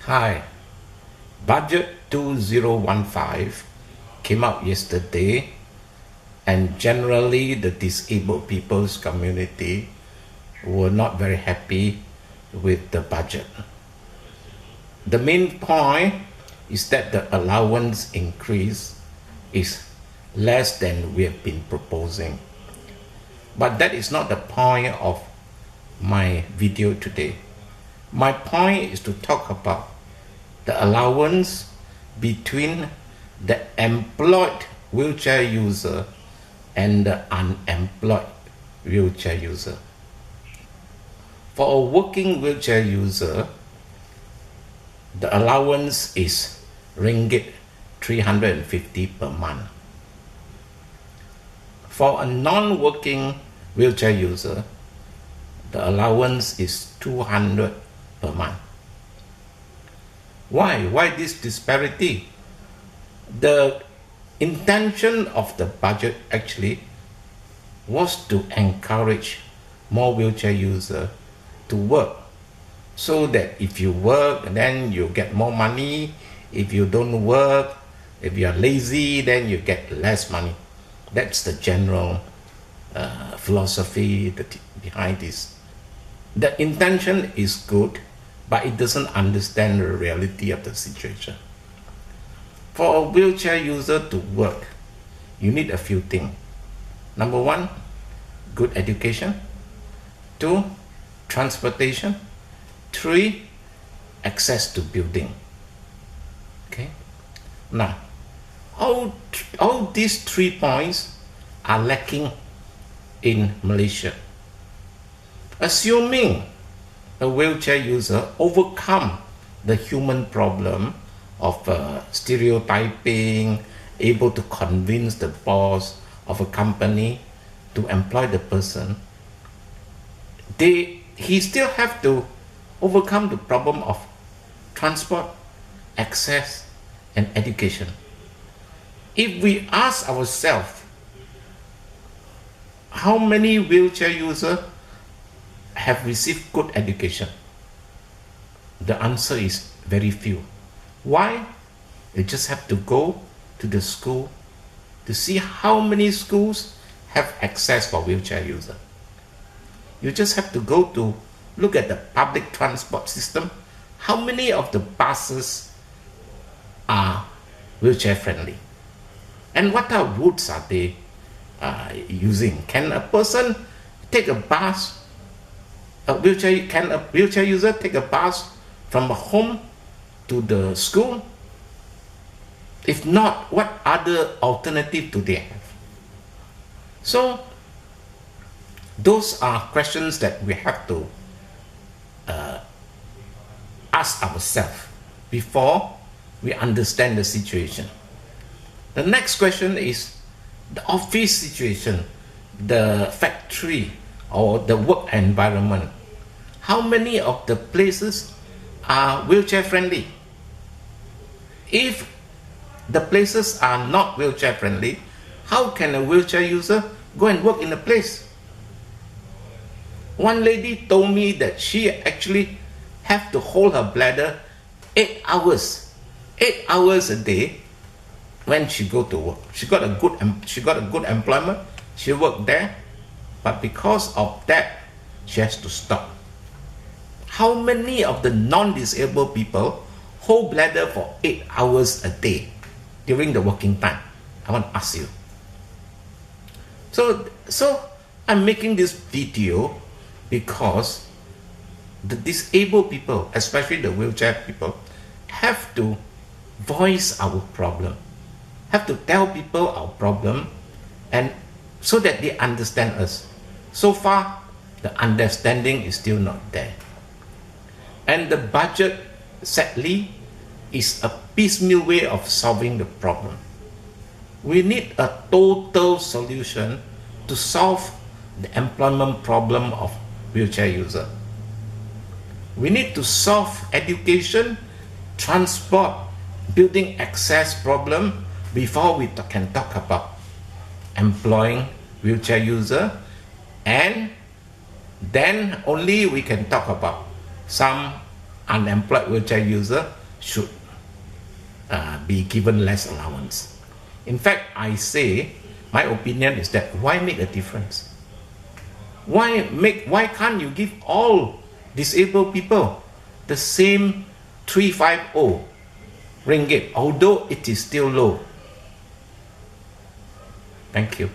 Hi, Budget 2015 came out yesterday, and generally the disabled people's community were not very happy with the budget. The main point is that the allowance increase is less than we have been proposing. But that is not the point of my video today. My point is to talk about the allowance between the employed wheelchair user and the unemployed wheelchair user. For a working wheelchair user, the allowance is ringgit 350 per month. For a non-working wheelchair user, the allowance is 200 per month. Why? Why this disparity? The intention of the budget actually was to encourage more wheelchair users to work, so that if you work, then you get more money. If you don't work, if you are lazy, then you get less money. That's the general philosophy behind this. The intention is good, but it doesn't understand the reality of the situation. For a wheelchair user to work, you need a few things. Number one, good education. Two, transportation. Three, access to building. Okay. Now, all these 3 points are lacking in Malaysia. Assuming a wheelchair user overcome the human problem of stereotyping, able to convince the boss of a company to employ the person, he still have to overcome the problem of transport, access, and education. If we ask ourselves, how many wheelchair users have received good education? The answer is very few. Why? You just have to go to the school to see how many schools have access for wheelchair users. You just have to go to look at the public transport system. How many of the buses are wheelchair friendly? And what are routes are they using? Can a person take a bus? Can a wheelchair user take a bus from home to the school? If not, what other alternative do they have? So those are questions that we have to ask ourselves before we understand the situation. The next question is the office situation, the factory, or the work environment. How many of the places are wheelchair friendly? If the places are not wheelchair friendly, how can a wheelchair user go and work in a place? One lady told me that she actually have to hold her bladder 8 hours a day when she go to work. She got a good employment, she worked there, but because of that, she has to stop. How many of the non-disabled people hold bladder for 8 hours a day during the working time? I want to ask you. So I'm making this video because the disabled people, especially the wheelchair people, have to voice our problem, have to tell people our problem, and so that they understand us. So far, the understanding is still not there. And the budget, sadly, is a piecemeal way of solving the problem. We need a total solution to solve the employment problem of wheelchair user. We need to solve education, transport, building access problem before we can talk about employing wheelchair user, and then only we can talk about some unemployed wheelchair user should be given less allowance. In fact, I say, my opinion is that why make a difference? Why can't you give all disabled people the same 350 ringgit, although it is still low? Thank you.